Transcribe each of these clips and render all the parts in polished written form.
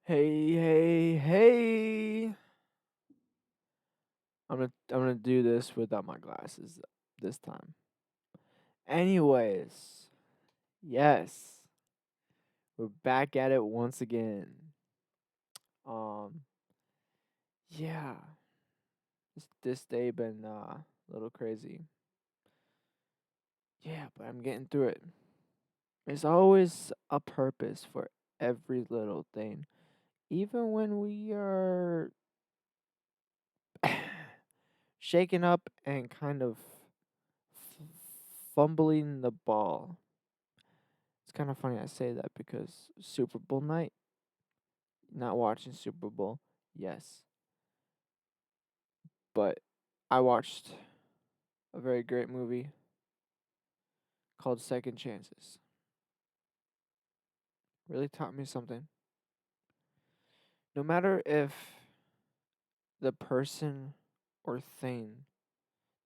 Hey, hey, hey. I'm gonna do this without my glasses this time. Anyways, yes. We're back at it once again. Um yeah. This day been a little crazy. Yeah, but I'm getting through it. There's always a purpose for every little thing. Even when we are shaking up and kind of f- fumbling the ball. It's kind of funny I say that because Super Bowl night, not watching Super Bowl, yes, but I watched a very great movie called Second Chances. Really taught me something. No matter if the person or thing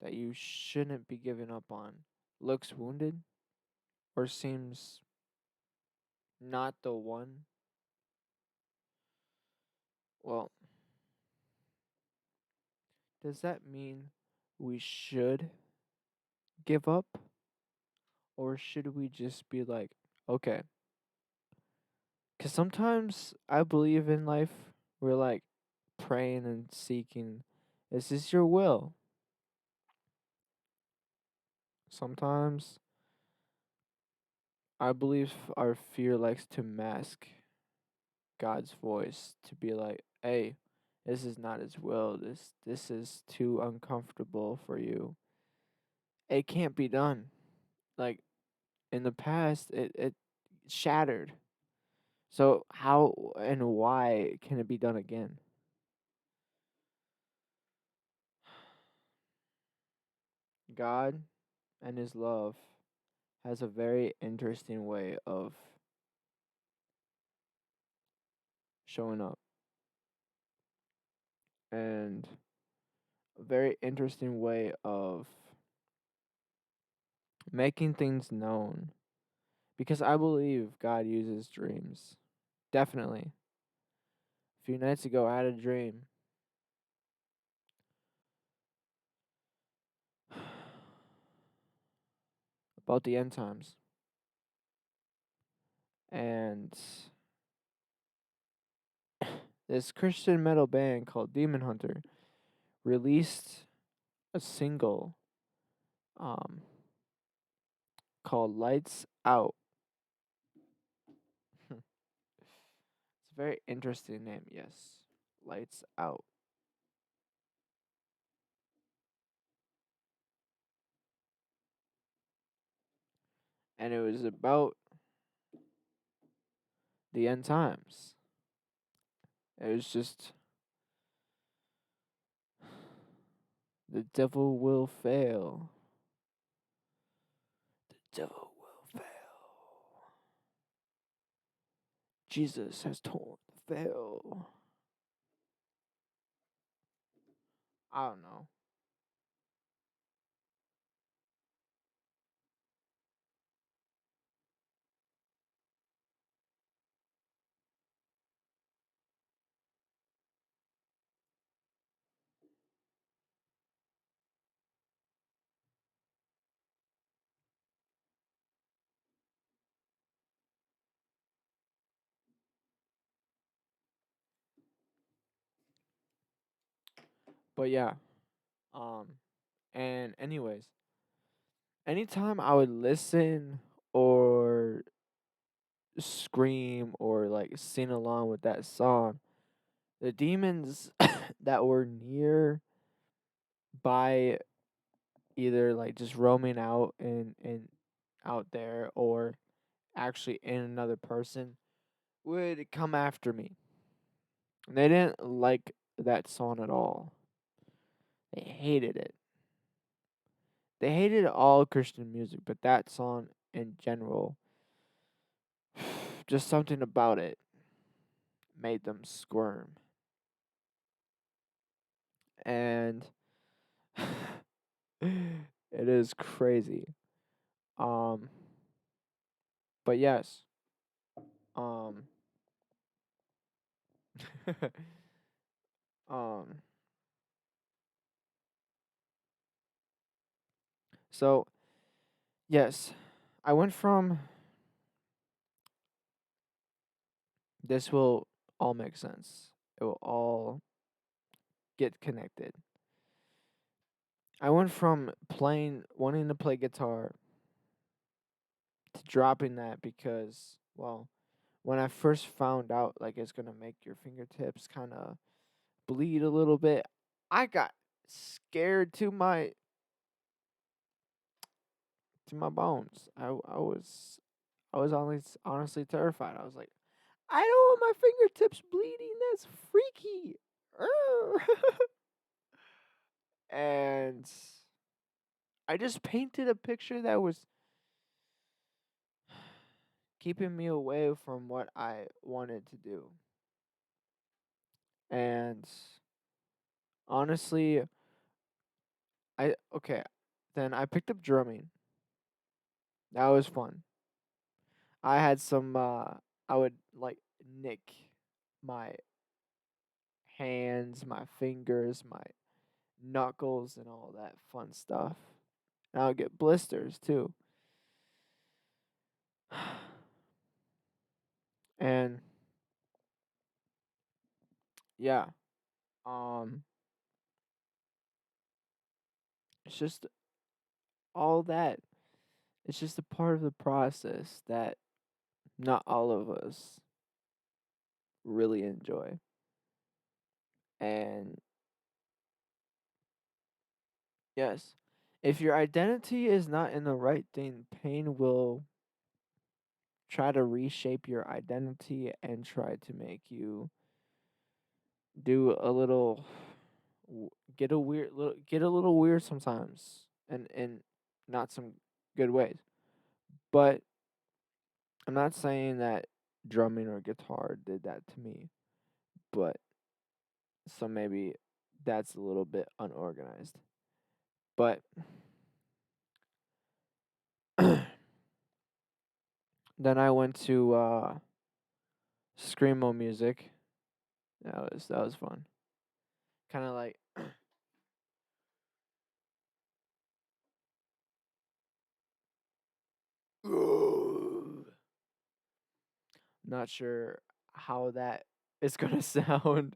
that you shouldn't be giving up on looks wounded or seems not the one, well, does that mean we should give up? Or should we just be like, okay? Because sometimes I believe in life, we're like praying and seeking, is this your will? Sometimes I believe our fear likes to mask God's voice to be like, hey, this is not his will. This is too uncomfortable for you. It can't be done. Like in the past, it shattered. So how and why can it be done again? God and his love has a very interesting way of showing up and a very interesting way of making things known because I believe God uses dreams. Definitely. A few nights ago, I had a dream about the end times. And this Christian metal band called Demon Hunter released a single um, called Lights Out. It's a very interesting name, yes. Lights Out. And it was about the end times. It was just the devil will fail. The devil will fail. Jesus has torn the veil. I don't know. But yeah. Um and anyways, anytime I would listen or scream or like sing along with that song, the demons that were near by either like just roaming out and out there or actually in another person would come after me. They didn't like that song at all. They hated it. They hated all Christian music, but that song in general, just something about it made them squirm. And it is crazy. Um but yes, um um so yes, I went from this will all make sense. It will all get connected. I went from playing wanting to play guitar to dropping that because, well, when I first found out like it's gonna make your fingertips kind of bleed a little bit, I got scared to my bones. I was honestly terrified. I was like, I don't want my fingertips bleeding. That's freaky. And I just painted a picture that was keeping me away from what I wanted to do. And honestly, then I picked up drumming. That was fun. I had some I would like nick my hands, my fingers, my knuckles and all that fun stuff. And I would get blisters too. And yeah, um it's just all that. It's just a part of the process that not all of us really enjoy. And yes, if your identity is not in the right thing, pain will try to reshape your identity and try to make you do a little get a little weird sometimes and in not some good ways. But I'm not saying that drumming or guitar did that to me, but so maybe that's a little bit unorganized. But then I went to screamo music. That was fun. Kind of like not sure how that is gonna sound.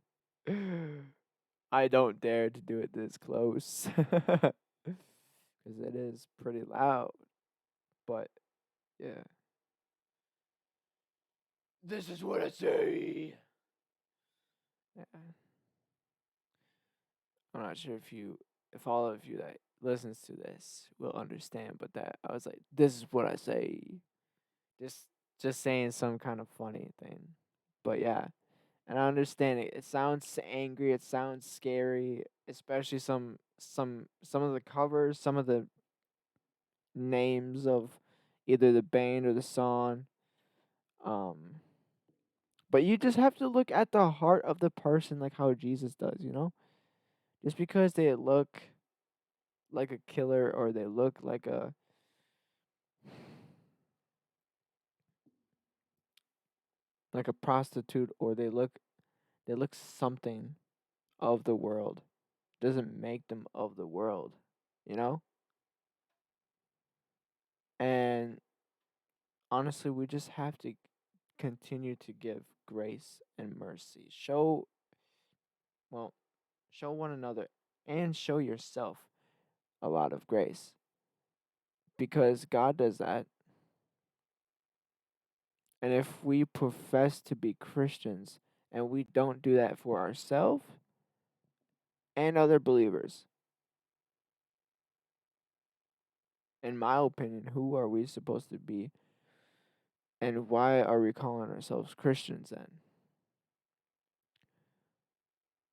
I don't dare to do it this close because it is pretty loud. But yeah, this is what I say. Yeah. I'm not sure if all of you that listens to this will understand, but that I was like, this is what I say. Just just saying some kind of funny thing. But yeah, and I understand it. It sounds angry. It sounds scary, especially some of the covers, some of the names of either the band or the song. Um, but you just have to look at the heart of the person, like how Jesus does. Just because they look like a killer or they look like a prostitute or they look something of the world doesn't make them of the world, you know? And honestly, we just have to continue to give grace and mercy. Well, show one another and show yourself a lot of grace because God does that. And if we profess to be Christians and we don't do that for ourselves and other believers, in my opinion, who are we supposed to be and why are we calling ourselves Christians then?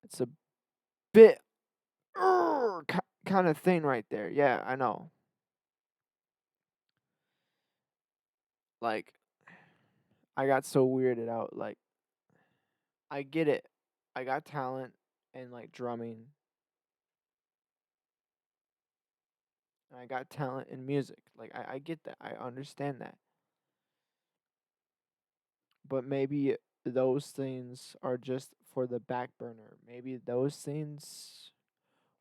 It's a bit kind of thing right there. Yeah, I know. Like, I got so weirded out. Like, I get it. I got talent in like drumming, and I got talent in music. Like, I get that. I understand that. But maybe those things are just for the back burner. Maybe those things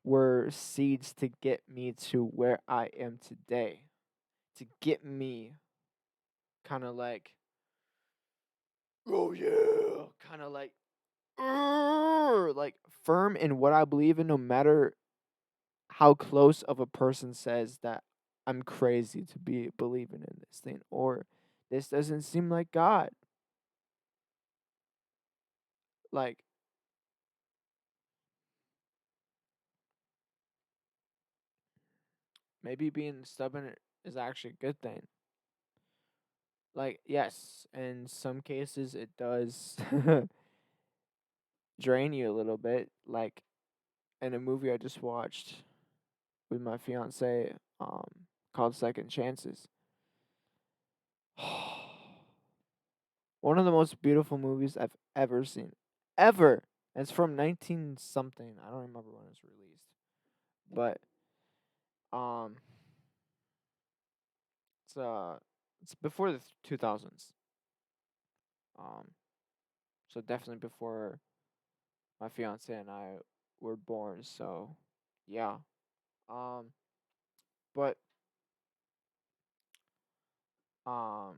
were seeds to get me to where I am today. To get me kind of like, oh yeah, kind of like firm in what I believe in, no matter how close of a person says that I'm crazy to be believing in this thing, or this doesn't seem like God. Like, maybe being stubborn is actually a good thing. Like, yes, in some cases it does drain you a little bit. Like in a movie I just watched with my fiance, called Second Chances. One of the most beautiful movies I've ever seen. Ever. It's from 19 something. I don't remember when it was released. But um it's it's before the 2000s. Um so definitely before my fiance and I were born. So yeah. Um but um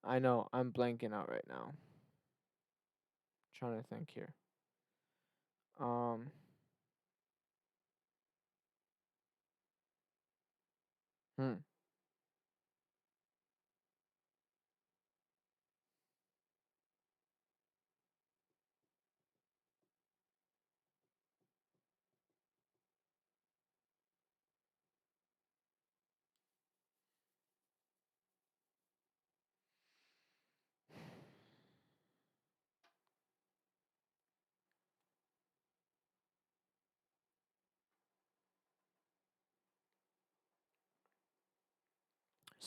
I know I'm blanking out right now. Trying to think here. Um hmm.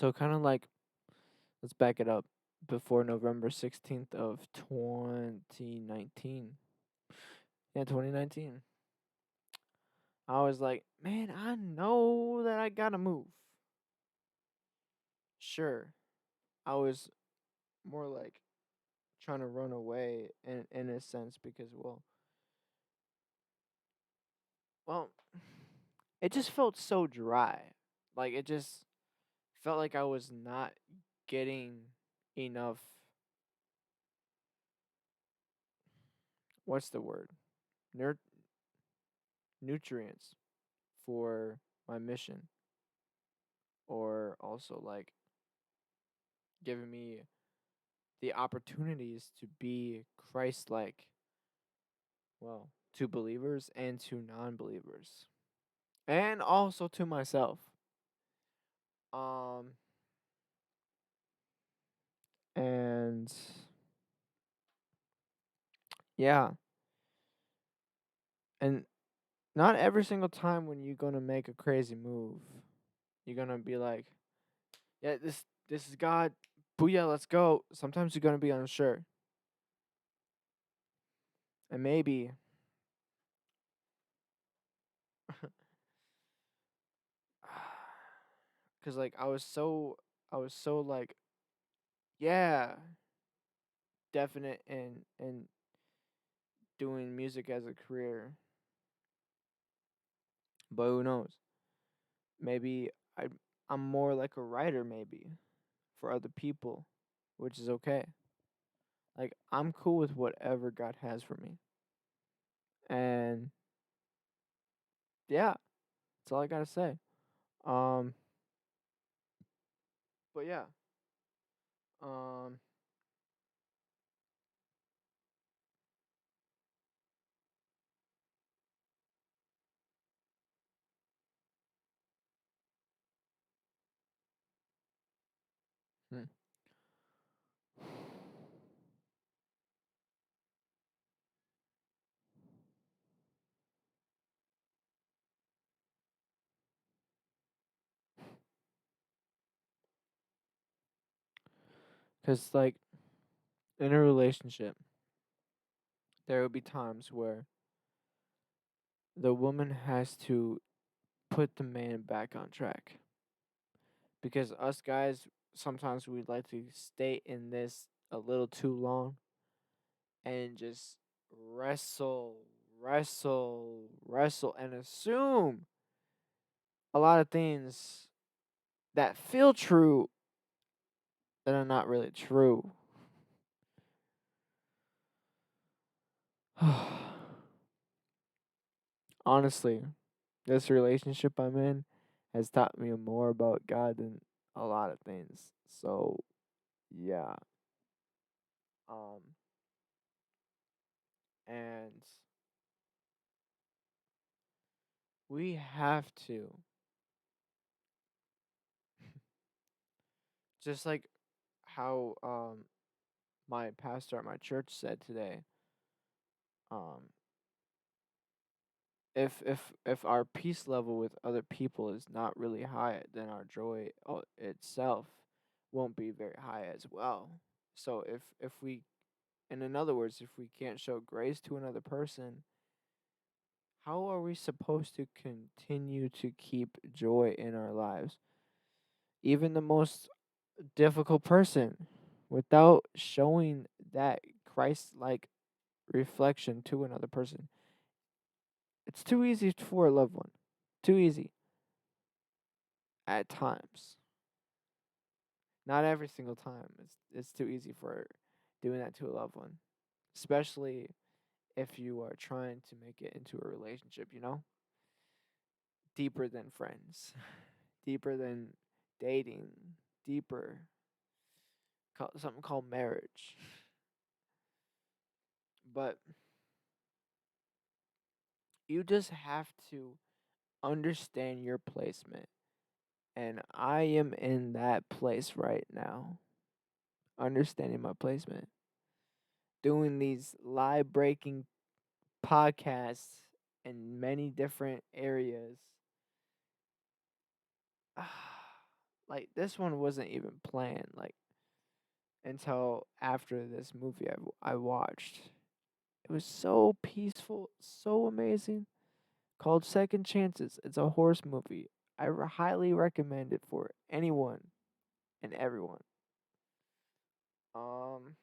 So kind of like, let's back it up. Before November 16th of 2019. Yeah, 2019. I was like, man, I know that I gotta move. Sure. I was more like trying to run away in a sense because well, it just felt so dry. Like it just felt like I was not getting enough, what's the word? Nur- nutrients for my mission, or also like giving me the opportunities to be Christ like, well, to believers and to non believers. And also to myself. Um and yeah. And not every single time when you're gonna make a crazy move, you're gonna be like, yeah, this is God. Booyah, let's go. Sometimes you're gonna be unsure. And maybe cause like I was so like, yeah, definite in doing music as a career. But who knows? Maybe I'm more like a writer maybe for other people, which is okay. Like I'm cool with whatever God has for me. And yeah, that's all I got to say. Um but yeah. Um hmm. Cuz like in a relationship, there will be times where the woman has to put the man back on track. Because us guys, sometimes we like to stay in this a little too long and just wrestle, wrestle, and assume a lot of things that feel true that are not really true. Honestly, this relationship I'm in has taught me more about God than a lot of things. So, yeah. Um, and we have to, just like how my pastor at my church said today, um, if our peace level with other people is not really high, then our joy itself won't be very high as well. So if we, and in other words, if we can't show grace to another person, how are we supposed to continue to keep joy in our lives? Even the most difficult person, without showing that Christ like reflection to another person. It's too easy for a loved one. Too easy at times. Not every single time. It's too easy for doing that to a loved one, especially if you are trying to make it into a relationship, deeper than friends, deeper than dating, deeper, something called marriage. But you just have to understand your placement. And I am in that place right now, understanding my placement, doing these live breaking podcasts in many different areas. Like, this one wasn't even planned, like, until after this movie I watched. It was so peaceful, so amazing. Called Second Chances. It's a horse movie. I highly recommend it for anyone and everyone. Um,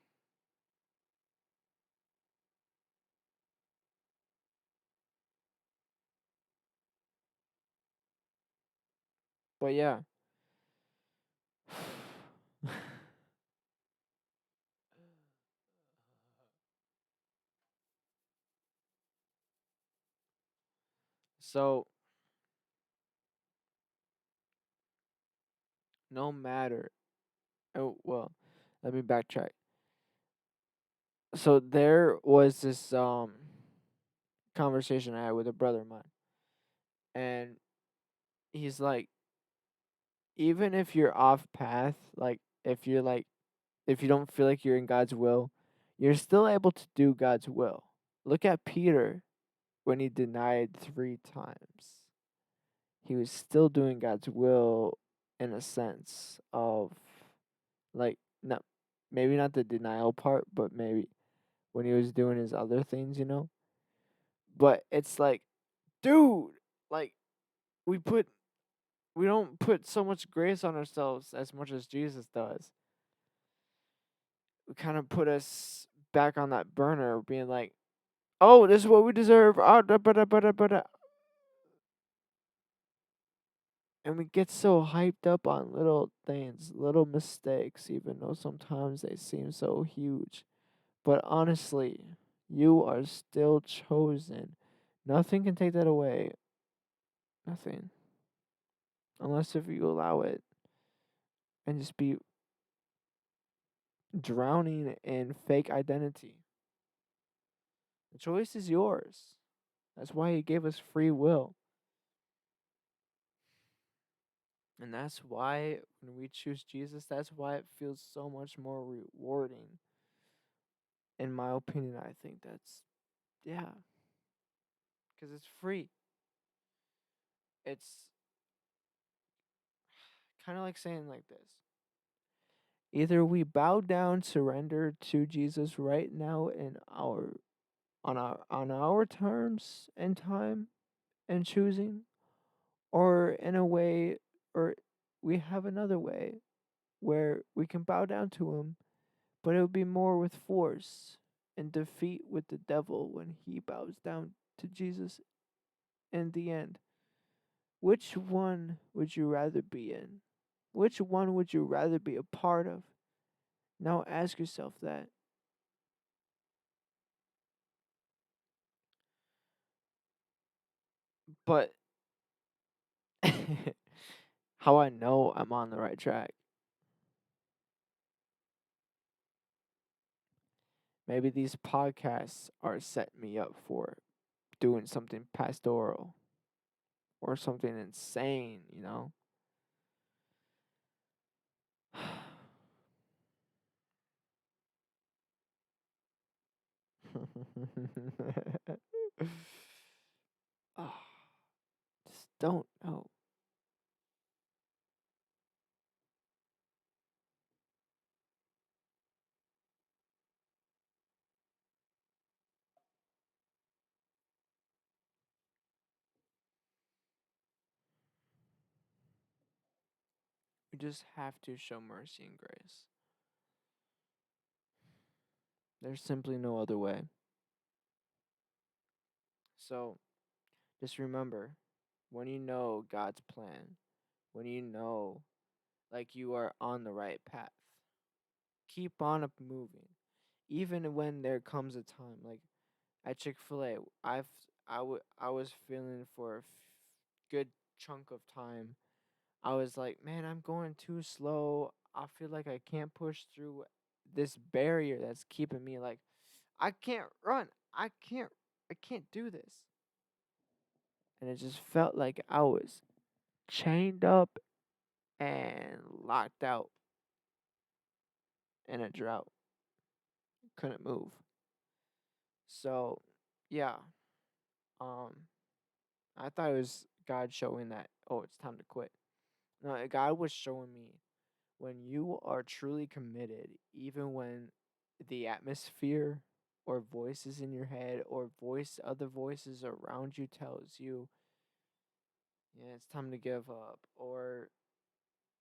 but yeah. So, no matter. Oh, well, let me backtrack. So there was this conversation I had with a brother of mine, and he's like, even if you're off path, like if you don't feel like you're in God's will, you're still able to do God's will. Look at Peter when he denied 3 times. He was still doing God's will in a sense of, like, not maybe not the denial part, but maybe when he was doing his other things. But it's like, dude, like, we put we don't put so much grace on ourselves as much as Jesus does. We kind of put us back on that burner, being like, "Oh, this is what we deserve." Ah, da, ba, da, ba, da, ba, da. And we get so hyped up on little things, little mistakes, even though sometimes they seem so huge. But honestly, you are still chosen. Nothing can take that away. Nothing. Unless if you allow it and just be drowning in fake identity. The choice is yours. That's why he gave us free will. And that's why when we choose Jesus, that's why it feels so much more rewarding. In my opinion, I think that's, yeah, because it's free. It's kind of like saying like this. Either we bow down, surrender to Jesus right now in our on our terms and time and choosing, or in a way, or we have another way where we can bow down to him, but it would be more with force and defeat with the devil when he bows down to Jesus in the end. Which one would you rather be in? Which one would you rather be a part of? Now ask yourself that. But how I know I'm on the right track. Maybe these podcasts are setting me up for doing something pastoral or something insane, you know? Oh, just don't know. We just have to show mercy and grace. There's simply no other way. So just remember, when you know God's plan, when you know like you are on the right path, keep on up moving. Even when there comes a time like at Chick-fil-A, I was feeling for a good chunk of time. I was like, man, I'm going too slow. I feel like I can't push through this barrier that's keeping me like I can't run. I can't do this. And it just felt like I was chained up and locked out in a drought. Couldn't move. So, yeah. Um I thought it was God showing that, oh, it's time to quit. No, God was showing me when you are truly committed, even when the atmosphere or voices in your head or other voices around you tells you, yeah, it's time to give up or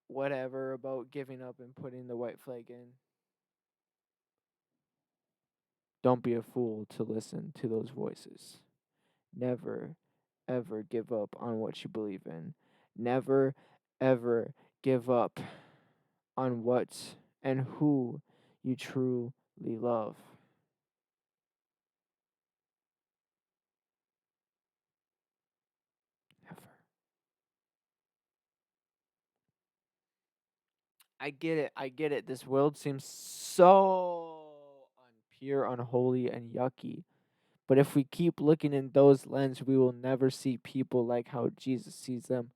whatever about giving up and putting the white flag in. Don't be a fool to listen to those voices. Never, ever give up on what you believe in. Never, ever give up on what and who you truly love. Ever. I get it. I get it. This world seems so unpure, unholy, and yucky. But if we keep looking in those lenses, we will never see people like how Jesus sees them.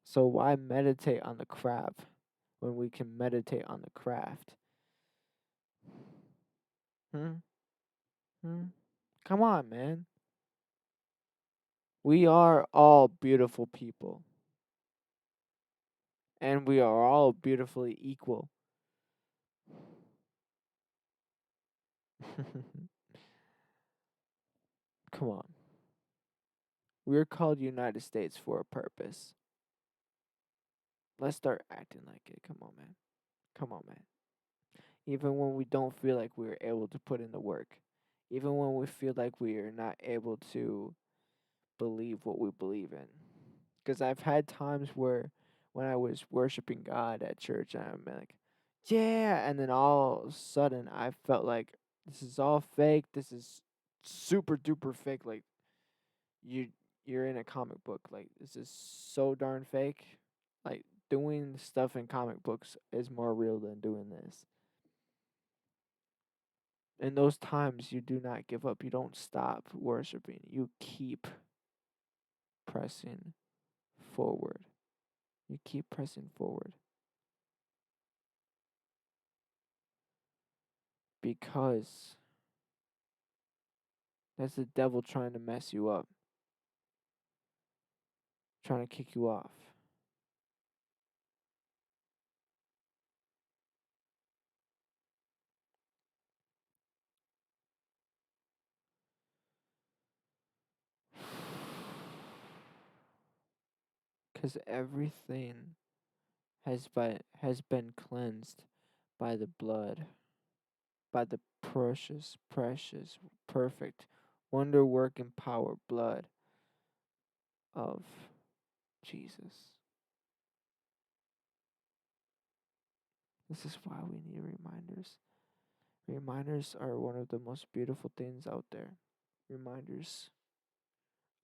So why meditate on the crab when we can meditate on the craft? Hmm? Hmm? Come on, man. We are all beautiful people, and we are all beautifully equal. Come on. We're called United States for a purpose. Let's start acting like it. Come on, man. Come on, man. Even when we don't feel like we're able to put in the work, even when we feel like we are not able to believe what we believe in. Because I've had times where when I was worshiping God at church, I'm like, yeah. And then all of a sudden, I felt like this is all fake. This is super duper fake. Like, you you're in a comic book. Like, this is so darn fake. Like, doing stuff in comic books is more real than doing this. In those times, you do not give up. You don't stop worshiping. You keep pressing forward. You keep pressing forward because that's the devil trying to mess you up, trying to kick you off. 'cause everything has been cleansed by the blood, by the precious, precious, perfect, wonder working power blood of Jesus. This is why we need reminders. Reminders are one of the most beautiful things out there. Reminders.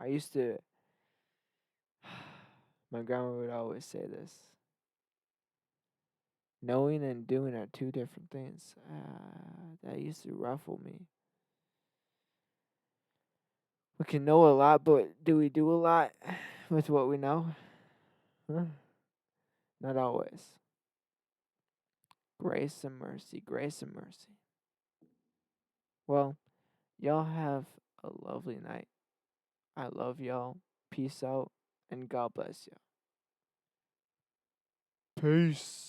I used to, my grandma would always say this: knowing and doing are two different things. That used to ruffle me. We can know a lot, but do we do a lot with what we know? Huh? Not always. Grace and mercy, grace and mercy. Well, y'all have a lovely night. I love y'all. Peace out, and God bless you. Peace.